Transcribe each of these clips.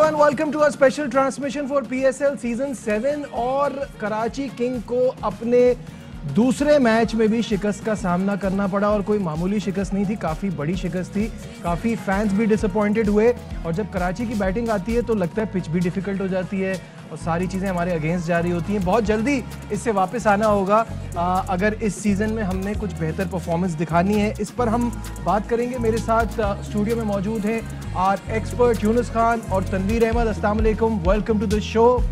Everyone, welcome to a special transmission for PSL season 7। और Karachi king को अपने दूसरे मैच में भी शिकस्त का सामना करना पड़ा और कोई मामूली शिकस्त नहीं थी, काफ़ी बड़ी शिकस्त थी। काफ़ी फैंस भी डिसअपॉइंटेड हुए और जब कराची की बैटिंग आती है तो लगता है पिच भी डिफ़िकल्ट हो जाती है और सारी चीज़ें हमारे अगेंस्ट जा रही होती हैं। बहुत जल्दी इससे वापस आना होगा अगर इस सीज़न में हमने कुछ बेहतर परफॉर्मेंस दिखानी है। इस पर हम बात करेंगे। मेरे साथ स्टूडियो में मौजूद हैं आर एक्सपर्ट यूनुस खान और तनवीर अहमद। अस्सलाम वालेकुम, वेलकम टू द शो।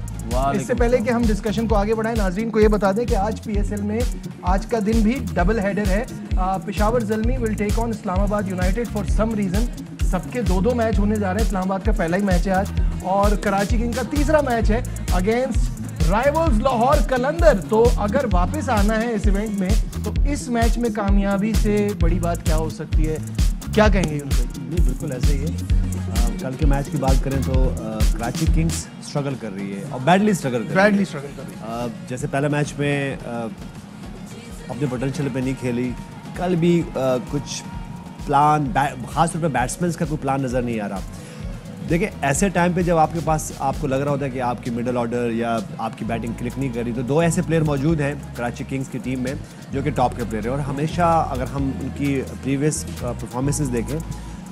इससे पहले कि हम डिस्कशन को आगे बढ़ाएं, नाजरीन को ये बता दें कि आज पीएसएल में आज का दिन भी डबल हेडर है। Peshawar Zalmi will take on Islamabad United for some reason. सबके दो मैच होने जा रहे हैं। इस्लामाबाद का पहला ही मैच है आज और कराची किंग का तीसरा मैच है अगेंस्ट राइवल्स लाहौर कलंदर। तो अगर वापस आना है इस इवेंट में तो इस मैच में कामयाबी से बड़ी बात क्या हो सकती है, क्या कहेंगे यूनुस भाई? नहीं, बिल्कुल ऐसे ही है। कल के मैच की बात करें तो कराची किंग्स स्ट्रगल कर रही है और बैडली स्ट्रगल कर रही है। जैसे पहले मैच में अपने पोटेंशियल पे नहीं खेली। कल भी कुछ प्लान, खासतौर पे बैट्समैन का कोई प्लान नज़र नहीं आ रहा। देखिए, ऐसे टाइम पे जब आपके पास आपको लग रहा होता है कि आपकी मिडल ऑर्डर या आपकी बैटिंग क्लिक नहीं कर रही, तो दो ऐसे प्लेयर मौजूद हैं कराची किंग्स की टीम में जो कि टॉप के प्लेयर हैं और हमेशा अगर हम उनकी प्रीवियस परफॉर्मेंसेस देखें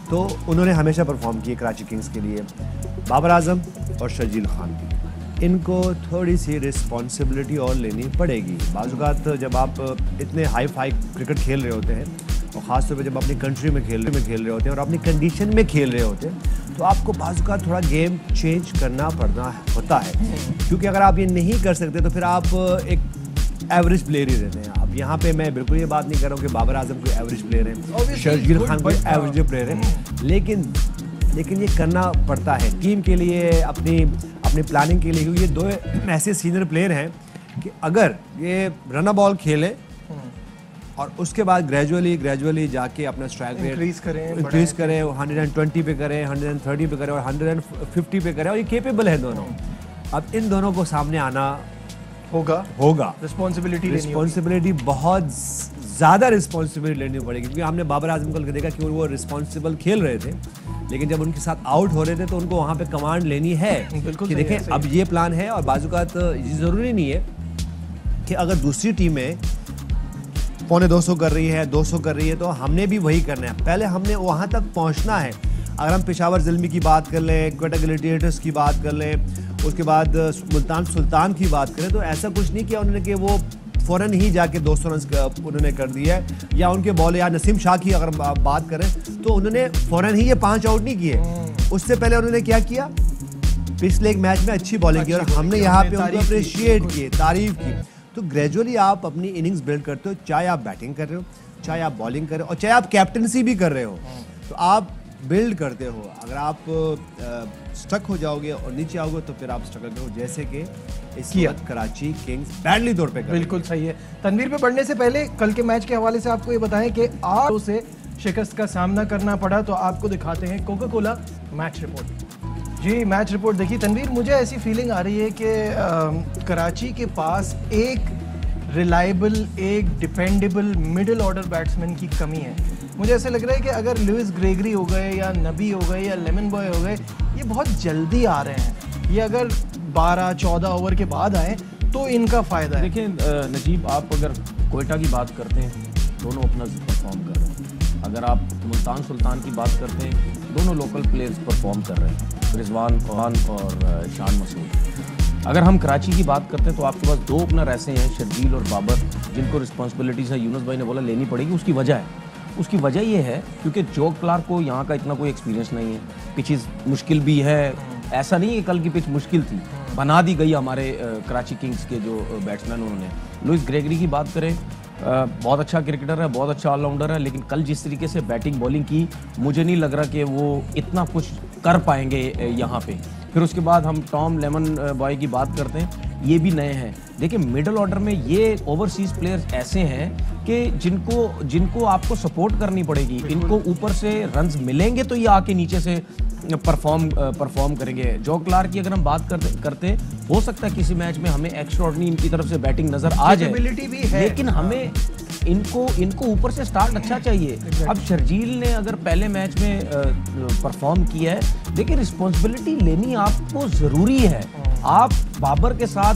तो उन्होंने हमेशा परफॉर्म किए कराची किंग्स के लिए। बाबर आजम और शर्जील खान, इनको थोड़ी सी रिस्पॉन्सिबिलिटी और लेनी पड़ेगी। बाज़ औक़ात जब आप इतने हाई फाई क्रिकेट खेल रहे होते हैं और ख़ासतौर पे जब अपनी कंट्री में खेल रहे होते हैं और अपनी कंडीशन में खेल रहे होते हैं तो आपको बाज़ औक़ात थोड़ा गेम चेंज करना पड़ना होता है, क्योंकि अगर आप ये नहीं कर सकते तो फिर आप एक एवरेज प्लेयर ही रहते हैं। अब यहाँ पे मैं बिल्कुल ये बात नहीं कर रहा हूँ कि बाबर आजम कोई एवरेज प्लेयर है, शर्जील खान कोई एवरेज प्लेयर है, लेकिन ये करना पड़ता है टीम के लिए, अपनी प्लानिंग के लिए, क्योंकि ये दो ऐसे सीनियर प्लेयर हैं कि अगर ये रन बॉल खेले और उसके बाद ग्रेजुअली जाके अपना स्ट्राइक रेट इंक्रीज करें, 120 पे करें, 130 पे करें और 150 पे करें, और ये केपेबल है दोनों। अब इन दोनों को सामने आना होगा। रिस्पॉन्सिबिलिटी बहुत ज़्यादा रिस्पॉन्सिबिलिटी लेनी पड़ेगी, क्योंकि हमने बाबर आजम को देखा कि वो रिस्पॉन्सिबल खेल रहे थे, लेकिन जब उनके साथ आउट हो रहे थे तो उनको वहाँ पे कमांड लेनी है कि देखें अब ये प्लान है। और बाजू का तो ये ज़रूरी नहीं है कि अगर दूसरी टीमें पौने 200 कर रही है, 200 कर रही है, तो हमने भी वही करना है। पहले हमने वहाँ तक पहुँचना है। अगर हम पेशावर ज़ल्मी की बात कर लें, क्वेटा ग्लैडिएटर्स की बात कर लें, उसके बाद मुल्तान सुल्तान की बात करें, तो ऐसा कुछ नहीं किया उन्होंने कि वो फ़ौरन ही जाके 200 रन उन्होंने कर दिया है, या उनके बॉल या नसीम शाह की अगर बात करें तो उन्होंने फ़ौरन ही ये 5 आउट नहीं किए। उससे पहले उन्होंने क्या किया, पिछले एक मैच में अच्छी बॉलिंग की और हमने यहाँ पे उनको अप्रिशिएट किए, तारीफ की। तो ग्रेजुअली आप अपनी इनिंग्स बिल्ड करते हो, चाहे आप बैटिंग कर रहे हो, चाहे आप बॉलिंग कर रहे हो और चाहे आप कैप्टनसी भी कर रहे हो, तो आप बिल्ड करते हो। अगर आप स्टक हो जाओगे और नीचे आओगे तो फिर आप स्ट्रगल करो, जैसे कि इस वक्त कराची किंग्स बैडली तौर पे कर। बिल्कुल सही है। तनवीर पे बढ़ने से पहले कल के मैच के हवाले से आपको ये बताएं कि 8 से शिकस्त का सामना करना पड़ा, तो आपको दिखाते हैं कोका कोला मैच रिपोर्ट। जी, मैच रिपोर्ट देखिए तनवीर। मुझे ऐसी फीलिंग आ रही है कि कराची के पास एक रिलायबल, एक डिपेंडेबल मिडिल ऑर्डर बैट्समैन की कमी है। मुझे ऐसे लग रहा है कि अगर लुइस ग्रेगरी हो गए या नबी हो गए या लेमन बॉय हो गए, ये बहुत जल्दी आ रहे हैं। ये अगर 12-14 ओवर के बाद आए तो इनका फ़ायदा है। देखिए नजीब, आप अगर कोयटा की बात करते हैं, दोनों ओपनर्स परफॉर्म कर रहे हैं। अगर आप मुल्तान सुल्तान की बात करते हैं, दोनों लोकल प्लेयर्स परफॉर्म कर रहे हैं, रिजवान खान और शान मसूद। अगर हम कराची की बात करते हैं तो आपके पास 2 ओपनर ऐसे हैं, शर्जील और बाबर, जिनको रिस्पॉन्सिबिलिटीज़ है, यूनुस भाई ने बोला लेनी पड़ेगी। उसकी वजह ये है क्योंकि जो क्लार्क को यहाँ का इतना कोई एक्सपीरियंस नहीं है, पिचेस मुश्किल भी है। ऐसा नहीं है कल की पिच मुश्किल थी, बना दी गई हमारे कराची किंग्स के जो बैट्समैन उन्होंने। लुइस ग्रेगरी की बात करें, बहुत अच्छा क्रिकेटर है, बहुत अच्छा ऑलराउंडर है, लेकिन कल जिस तरीके से बैटिंग बॉलिंग की, मुझे नहीं लग रहा कि वो इतना कुछ कर पाएंगे यहाँ पे। फिर उसके बाद हम टॉम लेमन बॉय की बात करते हैं, ये भी नए हैं। देखिए, मिडल ऑर्डर में ये ओवरसीज प्लेयर्स ऐसे हैं कि जिनको आपको सपोर्ट करनी पड़ेगी। इनको ऊपर से रन्स मिलेंगे तो ये आके नीचे से परफॉर्म करेंगे। जो क्लार्क की अगर हम बात करते हो सकता है किसी मैच में हमें एक्स्ट्राऑर्डिनरी इनकी तरफ से बैटिंग नजर आ जाए, भी है। लेकिन हमें इनको ऊपर से स्टार्ट अच्छा चाहिए। अब शर्जील ने अगर पहले मैच में परफॉर्म किया है, देखिए रिस्पॉन्सिबिलिटी लेनी आपको जरूरी है। आप बाबर के साथ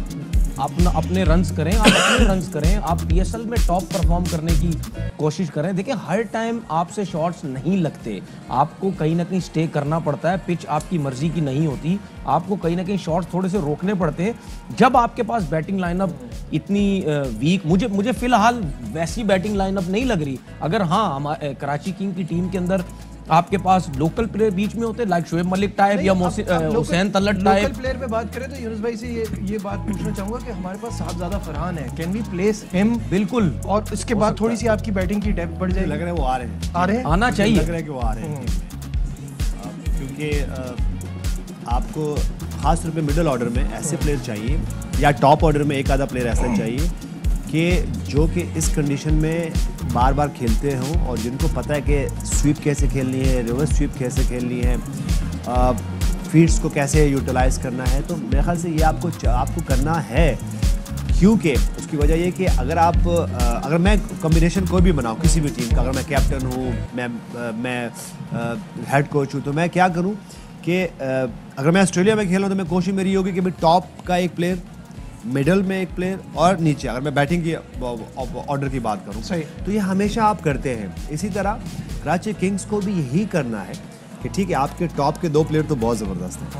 अपने रन्स करें, आप पीएसएल में टॉप परफॉर्म करने की कोशिश करें। देखिए हर टाइम आपसे शॉट्स नहीं लगते, आपको कहीं ना कहीं स्टे करना पड़ता है, पिच आपकी मर्जी की नहीं होती, आपको कहीं ना कहीं शॉट्स थोड़े से रोकने पड़ते हैं। जब आपके पास बैटिंग लाइनअप इतनी वीक, मुझे फिलहाल वैसी बैटिंग लाइनअप नहीं लग रही। अगर हाँ कराची किंग की टीम के अंदर आपके पास लोकल प्लेयर बीच में होते लाइक शोएब मलिक टाइप या Hussain Talat type. Local player में बात करें तो यूनुस भाई से ये बात पूछना चाहूंगा कि हमारे पास साहबजादा फरहान है, कैन वी प्लेस हिम? बिल्कुल, और इसके बाद थोड़ी सी आपकी बैटिंग की डेप्थ बढ़ जाएगी। लग रहा है वो आ रहे हैं, आना चाहिए, लग रहा है कि वो आ रहे हैं क्योंकि आपको खास तौर पे मिडिल ऑर्डर में ऐसे प्लेयर चाहिए या टॉप ऑर्डर में एक आधा प्लेयर ऐसा चाहिए कि जो कि इस कंडीशन में बार बार खेलते हों और जिनको पता है कि स्वीप कैसे खेलनी है, रिवर्स स्वीप कैसे खेलनी है, फीड्स को कैसे यूटिलाइज करना है। तो मेरे ख्याल से ये आपको करना है, क्योंकि उसकी वजह ये कि अगर मैं कॉम्बिनेशन कोई भी बनाऊँ किसी भी टीम का, अगर मैं कैप्टन हूँ, मैं हेड कोच हूँ, तो मैं क्या करूँ कि अगर मैं ऑस्ट्रेलिया में खेल रहा हूँ तो मैं कोशिश मेरी होगी कि मैं टॉप का एक प्लेयर, मिडल में एक प्लेयर और नीचे, अगर मैं बैटिंग की ऑर्डर की बात करूं सही, तो ये हमेशा आप करते हैं। इसी तरह कराची किंग्स को भी यही करना है कि ठीक है आपके टॉप के 2 प्लेयर तो बहुत ज़बरदस्त हैं,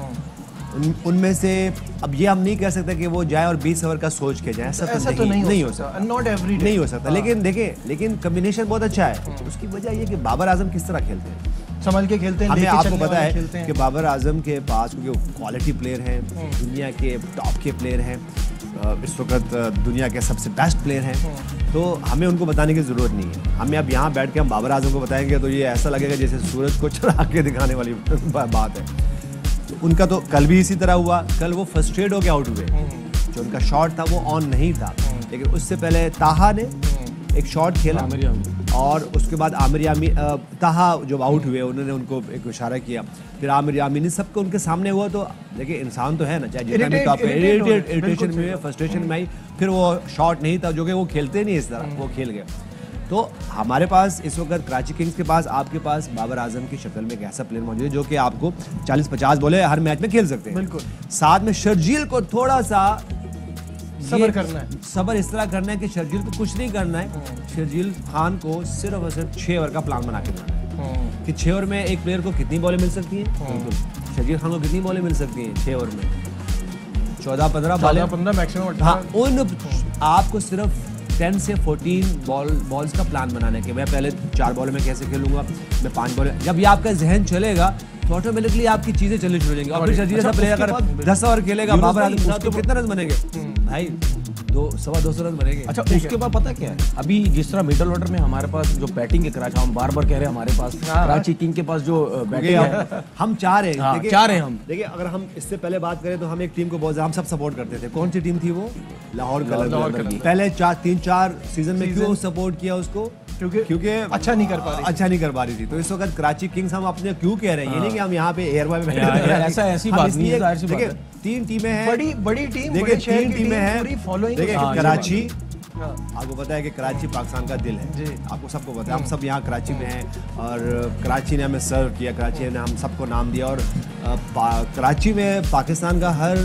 उनमें से अब ये हम नहीं कह सकते कि वो जाए और 20 ओवर का सोच के जाए, ऐसा तो नहीं हो सकता, नॉट एवरी डे नहीं हो सकता। लेकिन कम्बिनेशन बहुत अच्छा है। उसकी वजह ये कि बाबर आजम किस तरह खेलते हैं, संभल के खेलते हैं, हमें आपको पता है कि बाबर आजम के पास क्योंकि क्वालिटी प्लेयर हैं, दुनिया के टॉप के प्लेयर हैं, इस वक्त दुनिया के सबसे बेस्ट प्लेयर हैं, तो हमें उनको बताने की ज़रूरत नहीं है। हमें अब यहाँ बैठ के हम बाबर आजम को बताएंगे तो ये ऐसा लगेगा जैसे सूरज को चढ़ा के दिखाने वाली बात है। तो उनका तो कल भी इसी तरह हुआ, कल वो फ्रस्ट्रेट होकर आउट हुए, जो उनका शॉट था वो ऑन नहीं था, लेकिन उससे पहले ताहा ने एक शॉट खेला और उसके बाद आमिर यामीन, ताहा जब आउट हुए उन्होंने उनको एक इशारा किया, फिर आमिर यामीन सबको उनके सामने हुआ। तो देखिए इंसान तो है ना, चाहे जितना भी टॉप इरिटेशन में फ्रस्ट्रेशन में आई, फिर वो शॉट नहीं था जो कि वो खेलते नहीं इस तरह, वो खेल गए। तो हमारे पास इस वक्त कराची किंग्स के पास, आपके पास बाबर आजम की शक्ल में एक ऐसा प्लेयर मौजूद है जो कि आपको 40-50 बॉलें हर मैच में खेल सकते हैं। बिल्कुल, साथ में शर्जील को थोड़ा सा सबर करना है, सबर इस तरह करना है कि शर्जील को कुछ नहीं करना है, शर्जील खान को सिर्फ और सिर्फ 6 ओवर का प्लान बना के देना है कि 6 ओवर में एक प्लेयर को कितनी बॉलें मिल सकती हैं। शर्जील खान को कितनी बॉलें मिल सकती हैं 6 ओवर में? 14-15 बॉलें, 15 मैक्सिमम। हाँ, उन आपको सिर्फ 10 से 14 बॉल्स का प्लान बनाना है कि मैं पहले 4 बॉलों में कैसे खेलूंगा, मैं 5 बॉलें। जब ये आपका जहन चलेगा तो ऑटोमेटिकली आपकी चीजें चलनी शुरू हो जाएंगी। और फिर शर्जील जैसा प्लेयर अगर 10 ओवर खेलेगा, बाबर आजम तो कितने रन बनेंगे भाई? 200-250 रन बनेंगे। अच्छा, उसके बाद पता क्या है, अभी जिस तरह मिडल ऑर्डर में हमारे पास जो बैटिंग है कराची, हम बार बार कह रहे हैं हमारे पास कराची किंग के पास जो बैटिंग है, हम चाह रहे हैं हम। देखिए अगर हम इससे पहले बात करें तो हम एक टीम को बहुत हम सब सपोर्ट करते थे। कौन सी टीम थी वो? लाहौर कलंदर। पहले 3-4 सीजन में क्यों सपोर्ट किया उसको? क्योंकि अच्छा नहीं कर पा रही थी। तो इस वक्त कराची किंग्स हम अपने क्यों कह रहे हैं, ये नहीं कि हम यहाँ पे एयर में ऐसी बात नहीं है। 3 टीमें हैं, बड़ी टीम, देखिए 3 टीमें हैं, देखिए कराची, हाँ। आपको पता है कि कराची पाकिस्तान का दिल है, आपको सबको पता है, हम सब यहाँ कराची में हैं और कराची ने हमें सर्व किया, कराची ने हम सबको नाम दिया और कराची में पाकिस्तान का हर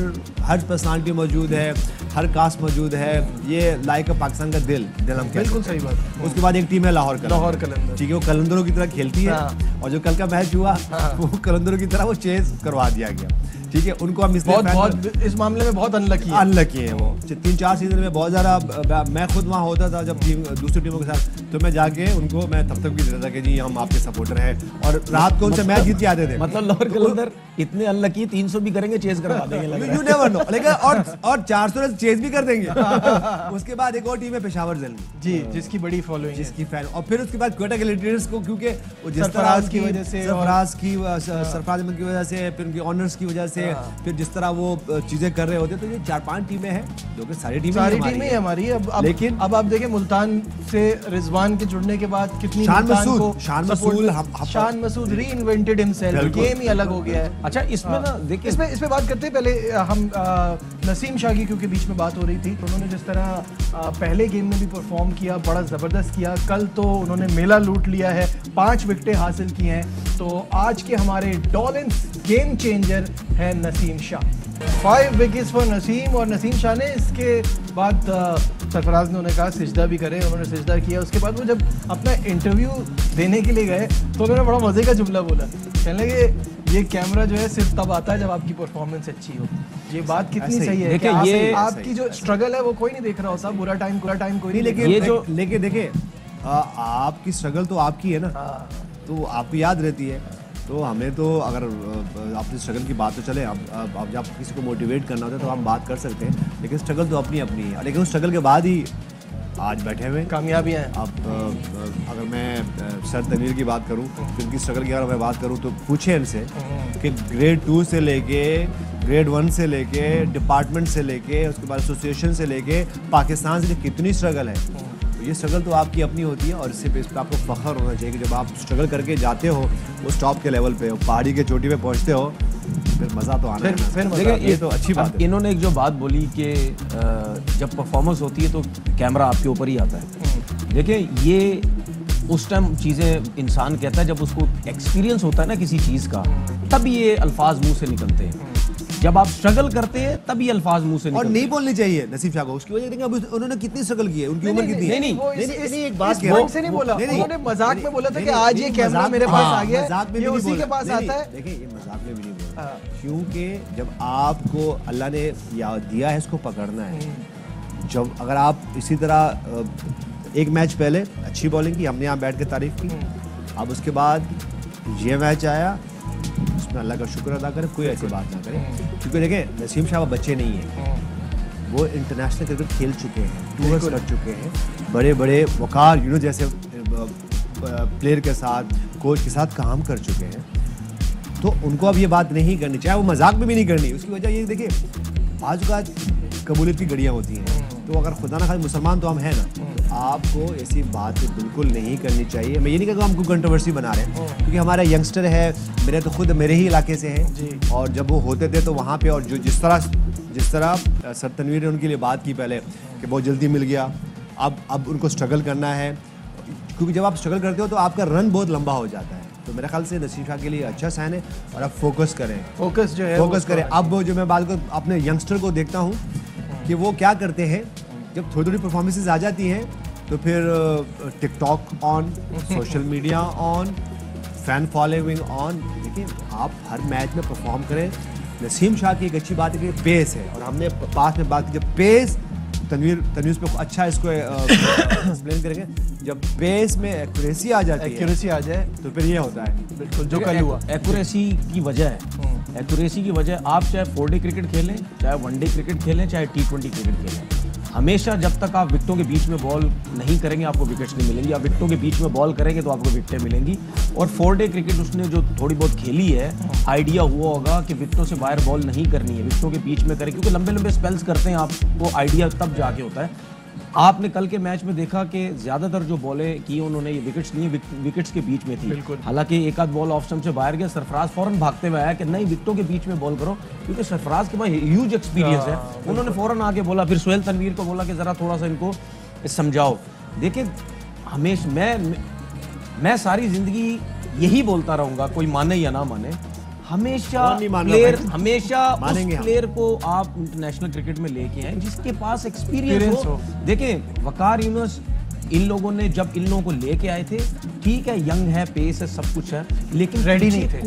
पर्सनालिटी मौजूद है, हर कास्ट मौजूद है, ये लाइक पाकिस्तान का दिल हम बिल्कुल सही बात। उसके बाद एक टीम है लाहौर कलंदर, ठीक है, वो कलंदरों की तरह खेलती है और जो कल का मैच हुआ वो कलंदरों की तरह वो चेस करवा दिया गया, ठीक है। उनको हम बहुत इस मामले में बहुत अनलकी है वो। 3-4 सीजन में बहुत ज़्यादा, मैं खुद वहाँ होता था जब दूसरी टीमों के साथ, तो मैं जाके उनको मैं तब तक भी देता था कि जी हम आपके सपोर्टर हैं और रात को उनसे मैच जीत के आते थे। मतलब लाहौर कलंदर इतने अनलकी, 300 भी करेंगे, चेस करवा देंगे, यू नेवर नो, लेकिन और 400 रन चेस भी कर देंगे। उसके बाद एक और टीम है पेशावर जल्दी, जी, जिसकी बड़ी फॉलोइंग, जिसकी फैन, और फिर उसके बाद क्वेटा गिलेटियर्स को, क्योंकि वो जिस सरफराज की वजह से, सरफराज अहमद की वजह से, फिर उनकी ऑनर्स की वजह से, फिर जिस तरह वो चीजें कर रहे होते, तो ये 4-5 टीमें हैं जो कि सारी टीमें हमारी है। लेकिन अब आप देखें मुल्तान से रिजवान के जुड़ने के बाद कितनी शान मसूद री-इन्वेंटेड हिमसेल्फ, गेम ही अलग हो गया है। अच्छा, इसमें ना देखिए, इस पे बात करते हैं, पहले हम नसीम शाह की क्योंकि बीच में बात हो रही थी, तो उन्होंने जिस तरह पहले गेम में भी परफॉर्म किया, बड़ा ज़बरदस्त किया। कल तो उन्होंने मेला लूट लिया है, 5 विकेटें हासिल की हैं। तो आज के हमारे डॉलिन्स गेम चेंजर है नसीम शाह। 5 wickets for Naseem. और नसीम शाह ने इसके बाद सरफराज ने उन्हें कहा सिजदा भी करें, उन्होंने सिजदा किया। उसके बाद वो जब अपना इंटरव्यू देने के लिए गए तो उन्होंने बड़ा मज़े का जुमला बोला, कहने लगे ये कैमरा जो है सिर्फ तब आता है जब आपकी परफॉर्मेंस अच्छी हो। ये बात कितनी सही है। देखिए ये आपकी जो स्ट्रगल है वो कोई नहीं देख रहा होता, बुरा टाइम कोई नहीं, लेकिन ये जो लेकिन देखिए आपकी स्ट्रगल तो आपकी है ना, तो आपको याद रहती है। तो हमें तो अगर अपनी स्ट्रगल की बात तो चले, अब जब किसी को मोटिवेट करना होता है तो हम बात कर सकते हैं, लेकिन स्ट्रगल तो अपनी अपनी है। लेकिन उस स्ट्रगल के बाद ही आज बैठे हुए कामयाबी है। अब अगर मैं सर तनवीर की बात करूं, तो उनकी स्ट्रगल की अगर मैं बात करूं तो पूछे इनसे कि ग्रेड 2 से लेके ग्रेड 1 से लेके डिपार्टमेंट से लेके उसके बाद एसोसिएशन से लेके पाकिस्तान से कितनी स्ट्रगल है। तो ये स्ट्रगल तो आपकी अपनी होती है और इससे बेस पर आपको फख्र होना चाहिए कि जब आप स्ट्रगल करके जाते हो उस टॉप के लेवल पे, पहाड़ी के चोटी पे पहुंचते हो, फिर मज़ा तो आना है। फिर देखिए ये तो अच्छी बात है। इन्होंने एक जो बात बोली कि जब परफॉर्मेंस होती है तो कैमरा आपके ऊपर ही आता है। देखिए ये उस टाइम चीज़ें इंसान कहता है जब उसको एक्सपीरियंस होता है ना किसी चीज़ का, तब ये अल्फाज मुंह से निकलते हैं। जब आप स्ट्रगल करते हैं तब ये अल्फाज मुंह से निकलते हैं। और नहीं बोलनी चाहिए नसीम शाह को, उसकी वजह देखेंगे अब उन्होंने कितनी स्ट्रगल की है, उनकी उम्र कितनी है। नहीं एक बात से नहीं बोला, उन्होंने मजाक में बोला था कि आज ये कैमरा मेरे पास आ गया है, ये उसी के पास आता है। देखिए ये मजाक में भी नहीं बोला, क्योंकि जब आपको अल्लाह ने दिया है इसको पकड़ना है। जब अगर आप इसी तरह एक मैच पहले अच्छी बॉलिंग की, हमने यहाँ बैठ के तारीफ की, अब उसके बाद ये मैच आया, उसमें अल्लाह का शुक्र अदा करें, कोई ऐसी बात ना करें। क्योंकि देखें नसीम शाह बच्चे नहीं हैं, वो इंटरनेशनल क्रिकेट खेल चुके हैं, टूर्स कर चुके हैं, बड़े बड़े वकार जैसे प्लेयर के साथ, कोच के साथ काम कर चुके हैं। तो उनको अब ये बात नहीं करनी, चाहे वो मजाक में भी नहीं करनी। उसकी वजह ये देखिए आज कबूलियत की घड़ियाँ होती हैं, तो अगर खुदा ना खाए मुसलमान तो हम हैं ना, तो आपको ऐसी बात बिल्कुल नहीं करनी चाहिए। मैं ये नहीं कहता हमको कंट्रोवर्सी बना रहे हैं, क्योंकि हमारा यंगस्टर है, मेरे तो खुद मेरे ही इलाके से हैं, और जब वो होते थे तो वहाँ पे, और जो जिस तरह सर तनवीर ने उनके लिए बात की पहले कि बहुत जल्दी मिल गया, अब उनको स्ट्रगल करना है, क्योंकि जब आप स्ट्रगल करते हो तो आपका रन बहुत लंबा हो जाता है। तो मेरे ख्याल से नसीम शाह के लिए अच्छा साइन है, और आप फोकस करें, फोकस करें। अब जो मैं बात को अपने यंगस्टर को देखता हूँ कि वो क्या करते हैं, जब थोड़ी थोड़ी परफॉर्मेंसेज आ जाती हैं तो फिर TikTok on, social media on, fan following on. देखिए आप हर मैच में परफॉर्म करें। नसीम शाह की एक अच्छी बात है कि पेस है, और हमने पास में बात की, जब पेस तनवीर पे अच्छा इसको एक्सप्लेन करेंगे, जब पेस में एक्यूरेसी आ जाती है, एक्यूरेसी आ जाए तो फिर ये होता है बिल्कुल जो कल हुआ। एक्यूरेसी की वजह है, एक्यूरेसी की वजह आप चाहे 4डे क्रिकेट खेलें, चाहे 1डे क्रिकेट खेलें, चाहे T20 क्रिकेट खेलें, हमेशा जब तक आप विकेटों के बीच में बॉल नहीं करेंगे आपको विकेट्स नहीं मिलेंगी। आप विकेटों के बीच में बॉल करेंगे तो आपको विकेटें मिलेंगी। और 4डे क्रिकेट उसने जो थोड़ी बहुत खेली है, आइडिया हुआ होगा कि विकेटों से बाहर बॉल नहीं करनी है, विकेटों के बीच में करें, क्योंकि लंबे लंबे स्पेल्स करते हैं आप, वो आइडिया तब जाके होता है। आपने कल के मैच में देखा कि ज़्यादातर जो बॉलें की उन्होंने ये विकेट्स नहीं, विकेट्स के बीच में थी। हालांकि एक आध बॉल ऑफ स्टंप से बाहर गया, सरफराज फौरन भागते हुए आया कि नहीं विकेटों के बीच में बॉल करो, क्योंकि सरफराज के पास ह्यूज एक्सपीरियंस है। उन्होंने फौरन आके बोला, फिर सोहेल तनवीर को बोला कि ज़रा थोड़ा सा इनको समझाओ। देखिए हमेशा मैं सारी ज़िंदगी यही बोलता रहूँगा, कोई माने या ना माने, हमेशा प्लेयर को आप इंटरनेशनल क्रिकेट में लेके आए जिसके पास एक्सपीरियंस हो। देखें वकार यूनुस, इन लोगों ने जब इन लोगों को लेके आए थे, ठीक है यंग है, पेस है, सब कुछ है, लेकिन रेडी नहीं थे,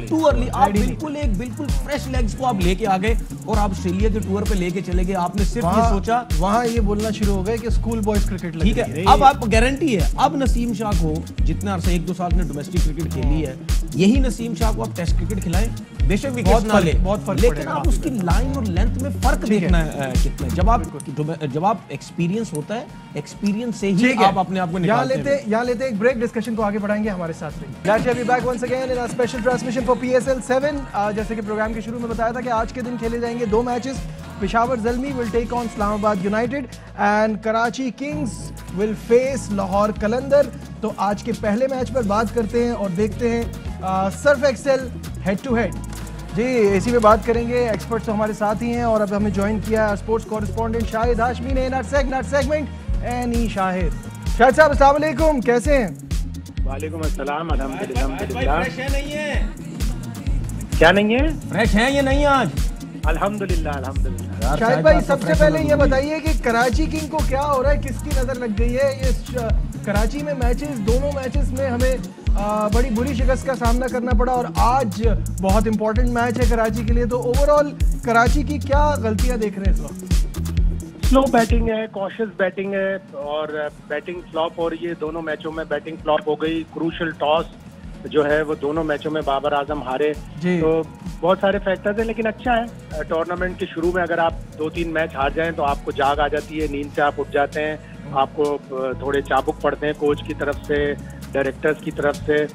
टू अर्ली। आप बिल्कुल फ्रेश लेग्स को आप लेके आ गए और आप ऑस्ट्रेलिया के टूर पे लेके चले गए। आपने सिर्फ ये सोचा, वहां ये बोलना शुरू हो गया कि स्कूल बॉयज क्रिकेट, ठीक है। अब आपको गारंटी है, अब नसीम शाह को जितने अरसे 1-2 साल ने डोमेस्टिक क्रिकेट खेली है, यही नसीम शाह को आप टेस्ट क्रिकेट खिलाएं, बेशक विकेट ना ले, लेकिन आप उसकी लाइन और लेंथ में फर्क देखना है कितना। जब आप एक्सपीरियंस होता है, एक्सपीरियंस से ही आप अपने आप को निकालते हैं। यहाँ लेते एक ब्रेक, डिस्कशन को आगे बढ़ाएंगे, हमारे साथ रहिए। Back once again in a special transmission for PSL 7। जैसे कि प्रोग्राम के शुरू में बताया था कि आज के दिन खेले जाएंगे 2 matches. Peshawar Zalmi will take on Islamabad United and Karachi Kings will face Lahore Qalandar. तो आज के पहले मैच पर बात करते हैं और देखते हैं Surf Excel head to head. जी इसी पे बात करेंगे, एक्सपर्ट्स तो हमारे साथ ही हैं और अब हमें ज्वाइन किया है स्पोर्ट्स कॉरेस्पॉन्डेंट शाहिद हाशमी ने। Not segment any Shahid. Shahid साहब अस्सलाम वालेकुम, कैसे हैं? वालेकुम अस्सलाम, अल्हम्दुलिल्लाह। क्या नहीं है? फ्रेश हैं ये नहीं आज? अल्हम्दुलिल्लाह अल्हम्दुलिल्लाह। शाहिद भाई सबसे पहले ये बताइए कि कराची किंग को क्या हो रहा है, किसकी नजर लग गई है? ये कराची में मैचेस, दोनों मैचेस में हमें बड़ी बुरी शिकस्त का सामना करना पड़ा और आज बहुत इंपॉर्टेंट मैच है कराची के लिए, तो ओवरऑल कराची की क्या गलतियां देख रहे हैं इस वक्त? स्लो बैटिंग है, कॉशियस बैटिंग है और बैटिंग फ्लॉप हो रही है। दोनों मैचों में बैटिंग फ्लॉप हो गई। क्रूशल टॉस जो है वो दोनों मैचों में बाबर आजम हारे। तो बहुत सारे फैक्टर्स हैं, लेकिन अच्छा है टूर्नामेंट के शुरू में अगर आप 2-3 मैच हार जाएं तो आपको जाग आ जाती है, नींद से आप उठ जाते हैं, आपको थोड़े चाबुक पड़ते हैं कोच की तरफ से, डायरेक्टर्स की तरफ से।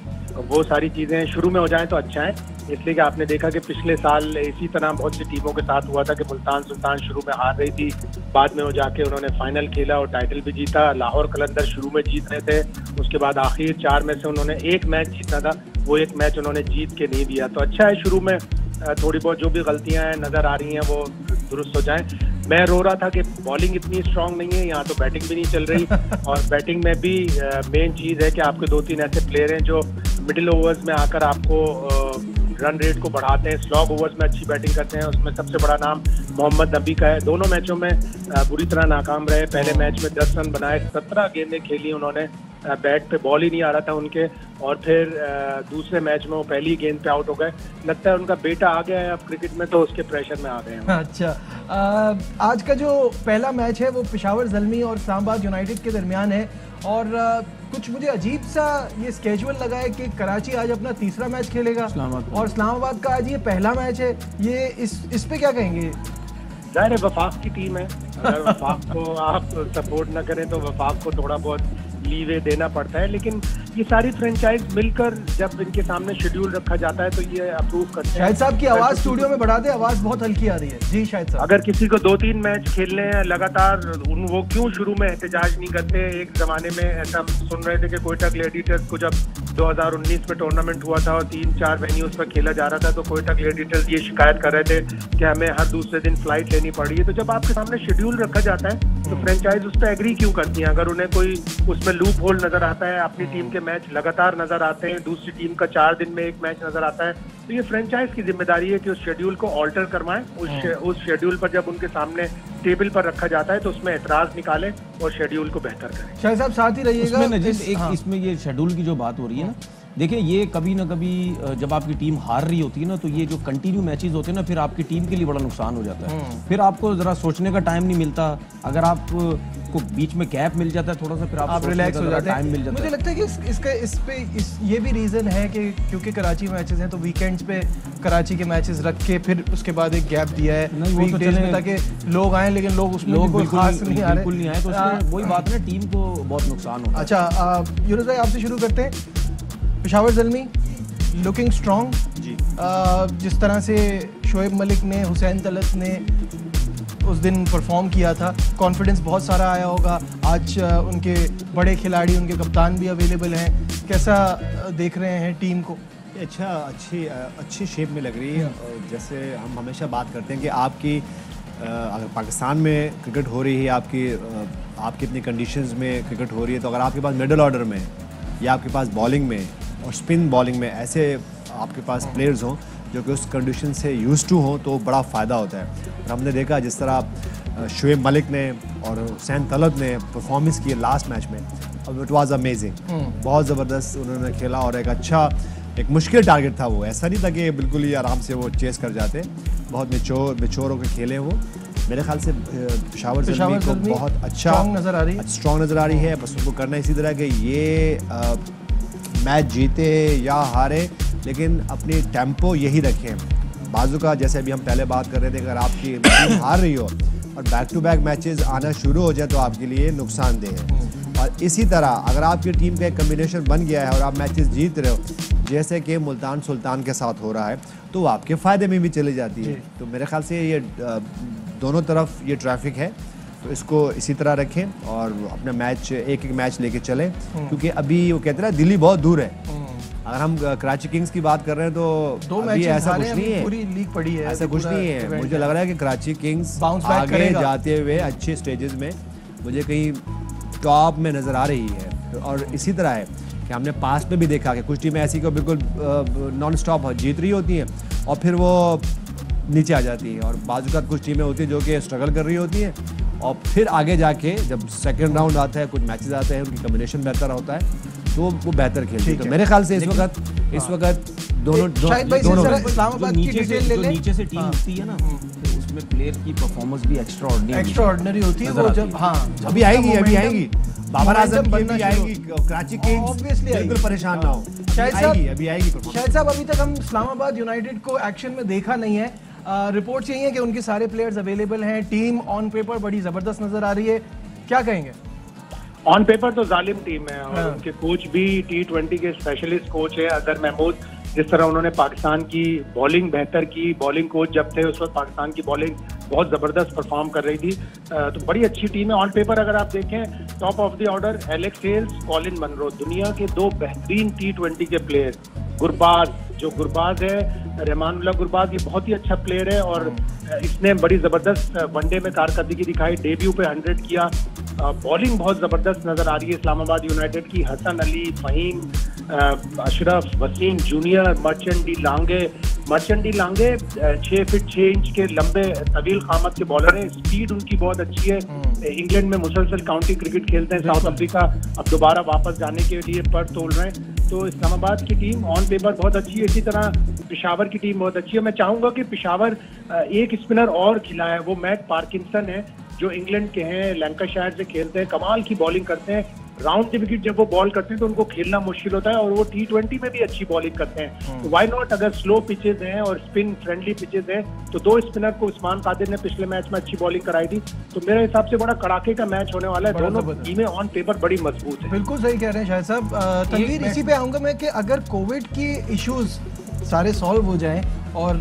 वो सारी चीज़ें शुरू में हो जाएं तो अच्छा है, इसलिए कि आपने देखा कि पिछले साल इसी तरह बहुत सी टीमों के साथ हुआ था कि मुल्तान सुल्तान शुरू में हार रही थी, बाद में वो जाके उन्होंने फाइनल खेला और टाइटल भी जीता। लाहौर कलंदर शुरू में जीत रहे थे, उसके बाद आखिर 4 में से उन्होंने 1 मैच जीतना था, वो 1 मैच उन्होंने जीत के नहीं दिया। तो अच्छा है शुरू में थोड़ी बहुत जो भी गलतियां हैं नज़र आ रही हैं वो दुरुस्त हो जाएं। मैं रो रहा था कि बॉलिंग इतनी स्ट्रांग नहीं है, यहाँ तो बैटिंग भी नहीं चल रही और बैटिंग में भी मेन चीज़ है कि आपके 2-3 ऐसे प्लेयर हैं जो मिडिल ओवर्स में आकर आपको रन रेट को बढ़ाते हैं, स्लॉग ओवर्स में अच्छी बैटिंग करते हैं। उसमें सबसे बड़ा नाम मोहम्मद नबी का है। दोनों मैचों में बुरी तरह नाकाम रहे। पहले मैच में 10 रन बनाए, 17 गेंदें खेली उन्होंने, बैट पे बॉल ही नहीं आ रहा था उनके, और फिर दूसरे मैच में वो पहली गेंद पे आउट हो गए। लगता है उनका बेटा आ गया है अब क्रिकेट में, तो उसके प्रेशर में आ गए हैं। अच्छा, आज का जो पहला मैच है वो पेशावर ज़ल्मी और इस्लामाबाद यूनाइटेड के दरमियान है और कुछ मुझे अजीब सा ये स्केजुअल लगा है कि कराची आज अपना तीसरा मैच खेलेगा और इस्लामाबाद का आज ये पहला मैच है। ये इस पे क्या कहेंगे? जाहिर है वफाक की टीम है, अगर वफाक को आप सपोर्ट ना करें तो वफाक को थोड़ा बहुत लीवे देना पड़ता है, लेकिन ये सारी फ्रेंचाइज मिलकर जब इनके सामने शेड्यूल रखा जाता है तो ये अप्रूव करते हैं। शाहिद साहब की आवाज़ स्टूडियो में बढ़ा दे, आवाज़ बहुत हल्की आ रही है। जी शाहिद साहब, अगर किसी को 2-3 मैच खेलने हैं लगातार, वो क्यों शुरू में एहतजाज नहीं करते? एक ज़माने में ऐसा सुन रहे थे कि कोयटा ग्लैडिएटर्स को जब 2019 में टूर्नामेंट हुआ था और 3-4 वेन्यूज पर खेला जा रहा था तो कोयटा ग्लैडिएटर्स ये शिकायत कर रहे थे कि हमें हर दूसरे दिन फ्लाइट लेनी पड़ रही है। तो जब आपके सामने शेड्यूल रखा जाता है तो फ्रेंचाइज उस पर एग्री क्यों करती हैं? अगर उन्हें कोई उसमें लूप होल नजर आता है, अपनी टीम के मैच लगातार नजर आते हैं, दूसरी टीम का 4 दिन में 1 मैच नजर आता है, तो ये फ्रेंचाइज की जिम्मेदारी है कि उस शेड्यूल को ऑल्टर करवाएं। उस शेड्यूल पर जब उनके सामने टेबल पर रखा जाता है तो उसमें एतराज निकालें और शेड्यूल को बेहतर करें। शाहिद साहब साथ ही रहिएगा। इसमें ये शेड्यूल की जो बात हो रही है ना, देखिए ये कभी ना कभी जब आपकी टीम हार रही होती है ना, तो ये जो कंटिन्यू मैचेस होते हैं ना, फिर आपकी टीम के लिए बड़ा नुकसान हो जाता है। फिर आपको जरा सोचने का टाइम नहीं मिलता। अगर आपको बीच में गैप मिल जाता है थोड़ा सा, फिर आप रिलैक्स हो जाते हैं, टाइम मिल जाता है। मुझे लगता है कि ये भी रीज़न है कि क्योंकि कराची मैचेस हैं तो वीकेंड्स पे कराची के मैचेस रख के फिर उसके बाद एक गैप दिया है वीकडेज में ताकि लोग आए, लेकिन लोग उसमें कोई खास नहीं आ रहे, बिल्कुल नहीं आए, तो उसमें वही बात है ना, टीम को बहुत नुकसान होता है। अच्छा यूनुस भाई आपसे शुरू करते हैं। पेशावर ज़ल्मी लुकिंग स्ट्रॉन्ग जी, जिस तरह से शोएब मलिक ने, हुसैन तलत ने उस दिन परफॉर्म किया था, कॉन्फिडेंस बहुत सारा आया होगा। आज उनके बड़े खिलाड़ी, उनके कप्तान भी अवेलेबल हैं, कैसा देख रहे हैं टीम को? अच्छा, अच्छी शेप में लग रही है। जैसे हम हमेशा बात करते हैं कि आपकी अगर पाकिस्तान में क्रिकेट हो रही है, आपकी इतनी कंडीशंस में क्रिकेट हो रही है, तो अगर आपके पास मिडल ऑर्डर में या आपके पास बॉलिंग में और स्पिन बॉलिंग में ऐसे आपके पास प्लेयर्स हों जो कि उस कंडीशन से यूज्ड टू हों तो बड़ा फ़ायदा होता है। और हमने देखा जिस तरह शोएब मलिक ने और हुसैन तलत ने परफॉर्मेंस की लास्ट मैच में, और इट वाज अमेजिंग, बहुत ज़बरदस्त उन्होंने खेला और एक मुश्किल टारगेट था वो। ऐसा नहीं था कि बिल्कुल ही आराम से वो चेस कर जाते, बहुत मेच्योर होकर खेले वो। मेरे ख्याल से पेशावर ज़ल्मी को बहुत अच्छा स्ट्रॉन्ग नज़र आ रही है। बस उनको करना इसी तरह कि ये मैच जीते या हारे, लेकिन अपनी टेम्पो यही रखें। बाजू का जैसे अभी हम पहले बात कर रहे थे, अगर आपकी टीम हार रही हो और बैक टू बैक मैचेस आना शुरू हो जाए तो आपके लिए नुकसानदेह है। और इसी तरह अगर आपकी टीम का एक कम्बिनेशन बन गया है और आप मैचेस जीत रहे हो, जैसे कि मुल्तान सुल्तान के साथ हो रहा है, तो आपके फ़ायदे में भी चली जाती है। तो मेरे ख्याल से ये दोनों तरफ ये ट्रैफिक है, तो इसको इसी तरह रखें और अपना मैच एक मैच लेके चलें, क्योंकि अभी वो कहते हैं ना दिल्ली बहुत दूर है। अगर हम कराची किंग्स की बात कर रहे हैं तो 2 मैच ऐसा कुछ नहीं है, पूरी लीग पड़ी है, ऐसा कुछ नहीं है। मुझे लग रहा है कि कराची किंग्स आगे जाते हुए अच्छे स्टेजेस में मुझे कहीं टॉप में नजर आ रही है। और इसी तरह है कि हमने पास्ट में भी देखा कि कुछ टीमें ऐसी को बिल्कुल नॉन स्टॉप जीत रही होती हैं और फिर वो नीचे आ जाती हैं, और बाजू का कुछ टीमें होती हैं जो कि स्ट्रगल कर रही होती हैं और फिर आगे जाके जब सेकंड राउंड आता है, कुछ मैचेस आते हैं, उनकी कॉम्बिनेशन बेहतर होता है तो वो बेहतर खेलती है। तो मेरे ख्याल से इस वक्त दोनों इस्लामाबाद की डिटेल ले ले, नीचे से टीम उठती है ना तो उसमें प्लेयर की परफॉर्मेंस भी एक्स्ट्राऑर्डिनरी होती है। वो जब अभी आएगी बाबर आजम भी आएगी, कराची किंग्स बिल्कुल परेशान ना हो, अभी आएगी। शायद साहब अभी तक हम इस्लामाबाद यूनाइटेड को एक्शन में देखा नहीं है। रिपोर्ट्स यही है कि उनके सारे प्लेयर्स अवेलेबल हैं, टीम ऑन पेपर बड़ी जबरदस्त नजर आ रही है, क्या कहेंगे? ऑन पेपर तो जालिम टीम है और उनके कोच भी T20 के स्पेशलिस्ट कोच है अजहर महमूद। जिस तरह उन्होंने पाकिस्तान की बॉलिंग बेहतर की, बॉलिंग कोच जब थे उस वक्त पाकिस्तान की बॉलिंग बहुत ज़बरदस्त परफॉर्म कर रही थी, तो बड़ी अच्छी टीम है। ऑन पेपर अगर आप देखें top of the order Alex Hales, Colin Munro, दुनिया के 2 बेहतरीन T20 के प्लेयर। गुरबाज है रहमानुल्लाह गुरबाज, ये बहुत ही अच्छा प्लेयर है और इसने बड़ी ज़बरदस्त वनडे में कारकर्दगी दिखाई, डेब्यू पे 100 किया। बॉलिंग बहुत ज़बरदस्त नज़र आ रही है इस्लामाबाद यूनाइटेड की। Hasan Ali, Faheem, Ashraf, Waseem junior, Marchant de Lange 6 feet 6 inch के लंबे तवील कामत के बॉलर हैं, स्पीड उनकी बहुत अच्छी है। इंग्लैंड में मुसलसल काउंटी क्रिकेट खेलते हैं, साउथ अफ्रीका अब दोबारा वापस जाने के लिए पर तोल रहे हैं। तो इस्लामाबाद की टीम ऑन पेपर बहुत अच्छी है, इसी तरह पेशावर की टीम बहुत अच्छी है। मैं चाहूंगा कि पेशावर एक स्पिनर और खिलाया है, वो मैट पार्किंसन है जो इंग्लैंड के हैं, लैंकाशायर से खेलते हैं, कमाल की बॉलिंग करते हैं। राउंड द विकेट जब वो बॉल करते हैं तो उनको खेलना मुश्किल होता है और वो T20 में भी अच्छी बॉलिंग करते हैं। तो व्हाई नॉट, अगर स्लो पिचेज हैं और स्पिन फ्रेंडली पिचेज हैं तो 2 स्पिनर को उस्मान कादिर ने पिछले मैच में अच्छी बॉलिंग कराई थी। तो मेरे हिसाब से बड़ा कड़ाके का मैच होने वाला है, दोनों टीमें ऑन पेपर बड़ी मजबूत है। बिल्कुल सही कह रहे हैं शायद साहब। तनवीर, इसी पे आऊंगा मैं कि अगर कोविड की इश्यूज सारे सॉल्व हो जाएं और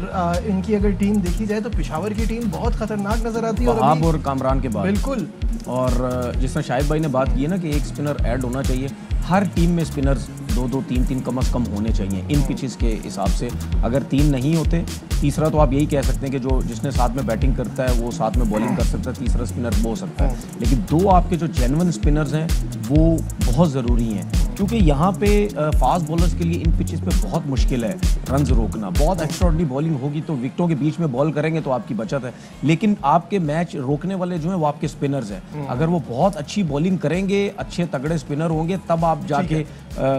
इनकी अगर टीम देखी जाए तो पेशावर की टीम बहुत खतरनाक नजर आती है। और कामरान के बाद बिल्कुल, और जिस तरह शाहिद भाई ने बात की है ना कि एक स्पिनर ऐड होना चाहिए, हर टीम में स्पिनर्स 2-2, 3-3 कम से कम होने चाहिए इन पिचेस के हिसाब से। अगर 3 नहीं होते, तीसरा तो आप यही कह सकते हैं कि जो जिसने साथ में बैटिंग करता है वो साथ में बॉलिंग कर सकता है, तीसरा स्पिनर वो हो सकता है। लेकिन 2 आपके जो जेन्युइन स्पिनर्स हैं वो बहुत ज़रूरी हैं, क्योंकि यहाँ पे फास्ट बॉलर्स के लिए इन पिचेस पे बहुत मुश्किल है रन्स रोकना। बहुत एक्स्ट्राऑर्डिनरी बॉलिंग होगी तो विकेटों के बीच में बॉल करेंगे तो आपकी बचत है, लेकिन आपके मैच रोकने वाले जो हैं वो आपके स्पिनर्स हैं। अगर वो बहुत अच्छी बॉलिंग करेंगे, अच्छे तगड़े स्पिनर होंगे, तब आप जाके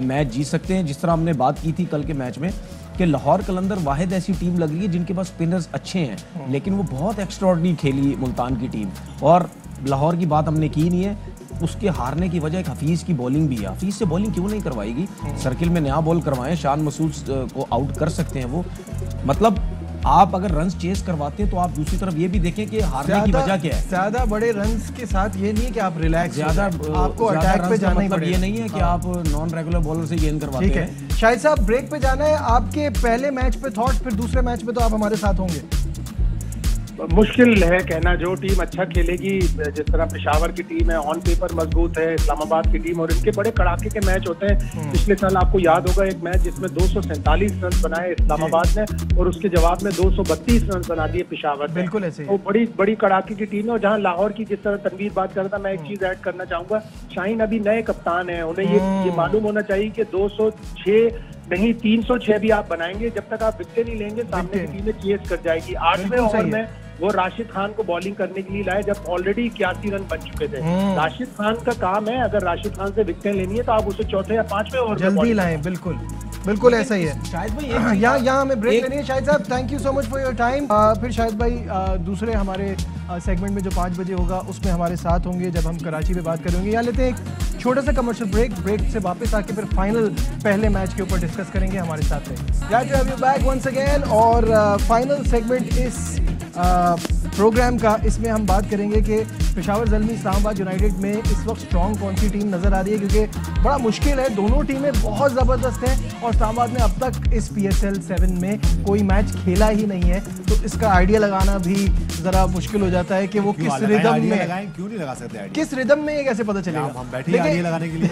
मैच जीत सकते हैं। जिस तरह हमने बात की थी कल के मैच में कि लाहौर कलंदर वाहिद ऐसी टीम लग रही है जिनके पास स्पिनर्स अच्छे हैं, लेकिन वो बहुत एक्स्ट्राऑर्डिनरी खेली मुल्तान की टीम। और लाहौर की बात हमने की नहीं है, उसके हारने की वजह एक हफीज़ की बॉलिंग भी है। हफीज़ से बॉलिंग क्यों नहीं करवाएगी? सर्किल में नया बॉल करवाएं, शान मसूद को आउट कर सकते हैं वो। मतलब आप अगर रन्स चेस करवाते हैं तो आप दूसरी तरफ ये भी देखें कि हारने की वजह क्या है। ज्यादा बड़े रन्स के साथ ये नहीं है कि आप रिलैक्स, ज्यादा आपको अटैक पे जाना ही पड़ेगा। ये नहीं है कि आप नॉन रेगुलर बॉलर से गेंद करवाते हैं। शाहिद साहब, ब्रेक पे जाना है, आपके पहले मैच पे थॉट, फिर दूसरे मैच पे तो आप हमारे साथ होंगे। मुश्किल है कहना, जो टीम अच्छा खेलेगी, जिस तरह पेशावर की टीम है ऑन पेपर मजबूत है, इस्लामाबाद की टीम, और इनके बड़े कड़ाके के मैच होते हैं। पिछले साल आपको याद होगा एक मैच जिसमें 247 रन बनाए इस्लामाबाद ने और उसके जवाब में 232 रन बना दिए पेशावर ने। बिल्कुल ऐसे ही। तो बड़ी बड़ी कड़ाके की टीम है। और जहां लाहौर की जिस तरह तनवीर बात कर रहा था, मैं एक चीज ऐड करना चाहूंगा, शाहीन अभी नए कप्तान है, उन्हें ये मालूम होना चाहिए कि 206 नहीं 306 भी आप बनाएंगे, जब तक आप विकेट नहीं लेंगे सामने की टीमें चेस कर जाएगी। 8वें ओवर में वो राशिद खान को बॉलिंग करने के लिए लाए जब ऑलरेडी 81 रन बन चुके थे। राशिद खान का काम है, अगर राशिद खान से विकेट लेनी है तो आप उसे 4थे या 5वें ओवर जल्दी लाएं। बिल्कुल ऐसा ही है। शाहिद भाई यहाँ हमें ब्रेक लेनी है। शाहिद साहब, thank you so much for your time. फिर शाहिद भाई दूसरे हमारे सेगमेंट में जो 5 बजे होगा उसमें हमारे साथ होंगे जब हम कराची पे बात करेंगे। यहाँ लेते हैं एक छोटा सा कमर्शियल ब्रेक से वापस आके फिर फाइनल पहले मैच के ऊपर डिस्कस करेंगे। हमारे साथ रहिए। बैक वंस अगेन और फाइनल सेगमेंट इस प्रोग्राम का, इसमें हम बात करेंगे कि पेशावर ज़ल्मी इस्लामाबाद यूनाइटेड में इस वक्त स्ट्रॉन्ग कौन सी टीम नज़र आ रही है, क्योंकि बड़ा मुश्किल है, दोनों टीमें बहुत ज़बरदस्त हैं और इस्लामाबाद ने अब तक इस PSL 7 में कोई मैच खेला ही नहीं है, तो इसका आइडिया लगाना भी ज़रा मुश्किल हो जाता है कि वो किस रिदम में, क्यों नहीं लगा सकते आइडिया, किस रिदम में ये कैसे पता चलेगा। हम बैठे आइडिया लगाने के लिए।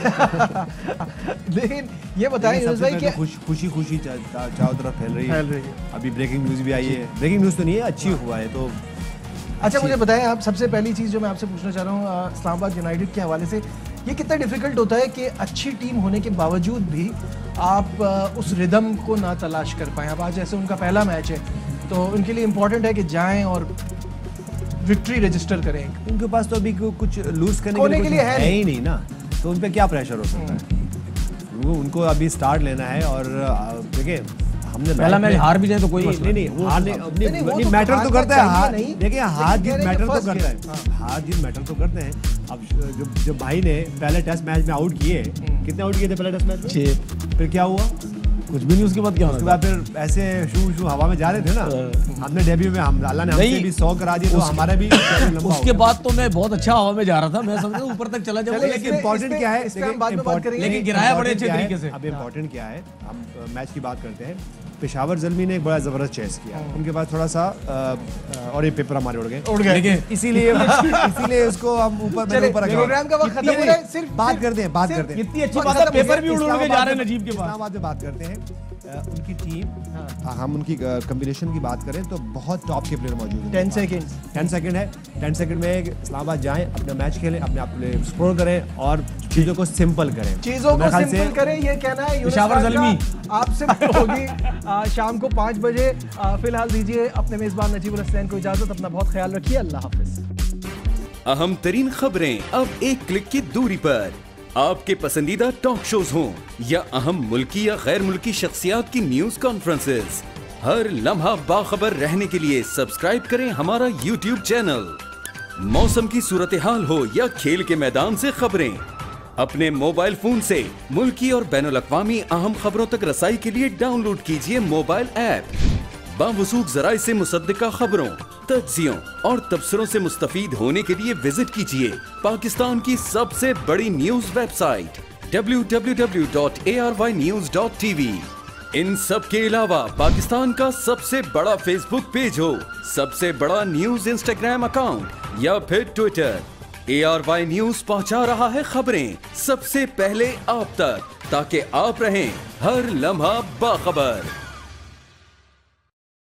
लेकिन ये बताएं यूनुस भाई कि खुशी खुशी चारों तरफ फैल रही है। अभी ब्रेकिंग न्यूज़ भी आई है, ब्रेकिंग न्यूज़ तो नहीं है, अच्छी हुआ है तो। अच्छा मुझे बताएं आप, सबसे पहली चीज़ जो मैं आपसे पूछना चाह रहा हूँ इस्लामाबाद यूनाइटेड के हवाले से, ये कितना डिफ़िकल्ट होता है कि अच्छी टीम होने के बावजूद भी आप उस रिदम को ना तलाश कर पाएँ। अब आज जैसे उनका पहला मैच है तो उनके लिए इम्पोर्टेंट है कि जाएं और विक्ट्री रजिस्टर करें। उनके पास तो अभी कुछ लूज करने के लिए है ही नहीं ना, तो उन पर क्या प्रेशर हो सकता है। उनको अभी स्टार्ट लेना है और देखिए हमने पहला मैच हार भी जाए तो कोई नहीं वो मैटर तो करता है। हार देखिए, हार जीत मैटर तो करता है, हार जीत मैटर तो करते हैं। अब जब भाई ने पहले टेस्ट मैच में आउट किए, कितने आउट किए थे पहले टेस्ट मैच में? 6। फिर क्या हुआ? कुछ भी नहीं। उसके बाद क्या होना? उसके बाद फिर ऐसे शू हवा में जा रहे थे ना, हमने डेब्यू में हम अल्लाह ने हमसे भी 100 करा दिए, तो हमारा भी उसके बाद तो मैं बहुत अच्छा हवा में जा रहा था, मैं समझ रहा ऊपर तक चला जाऊंगा। लेकिन इम्पोर्टेंट क्या है, लेकिन गिराया बड़े अच्छे तरीके से। अब इम्पोर्टेंट क्या है, हम मैच की बात करते हैं। पेशावर ज़ल्मी ने एक बड़ा जबरदस्त चेस किया, उनके पास थोड़ा सा और ये पेपर हमारे उड़ गए, इसीलिए उसको हम ऊपर प्रोग्राम का वक्त खत्म हो रहा है, सिर्फ बात करते हैं इतनी अच्छी बात है, पेपर भी उड़ के जा रहे हैं नजीब के पास। इस्लामाबाद में बात करते हैं, उनकी टीम, हम उनकी कॉम्बिनेशन की बात करें तो बहुत टॉप के प्लेयर मौजूद हैं। 10 सेकंड है, 10 सेकंड में इस्लामाबाद जाएं, अपना मैच खेलें, अपने आप को एक्सप्लोर करें और चीजों को सिंपल करें, करें, ये कहना है पेशावर ज़ल्मी आपसे होगी शाम को 5 बजे। फिलहाल दीजिए अपने मेजबान नजीबुल हसनैन को इजाजत, अपना बहुत ख्याल रखिए, अल्लाह हाफिज। अहम तरीन खबरें अब एक क्लिक की दूरी पर, आपके पसंदीदा टॉक शोज हों या अहम मुल्की या गैर मुल्की शख्सियात की न्यूज कॉन्फ्रेंसेस, हर लम्हा बाखबर रहने के लिए सब्सक्राइब करें हमारा YouTube चैनल। मौसम की सूरत हाल हो या खेल के मैदान से खबरें, अपने मोबाइल फोन से मुल्की और बैनुल अक़वामी अहम खबरों तक रसाई के लिए डाउनलोड कीजिए मोबाइल ऐप। बावसूख ज़राए से मुसद्दिका खबरों, तज्ज़ियों और तबसरों से मुस्तफीद होने के लिए विजिट कीजिए पाकिस्तान की सबसे बड़ी न्यूज वेबसाइट www.arYnews.tv। इन सब के अलावा पाकिस्तान का सबसे बड़ा फेसबुक पेज हो, सबसे बड़ा न्यूज इंस्टाग्राम अकाउंट या फिर ट्विटर, ARY न्यूज पहुंचा रहा है खबरें सबसे पहले आप तक, ताकि आप रहें हर लम्हा बाखबर।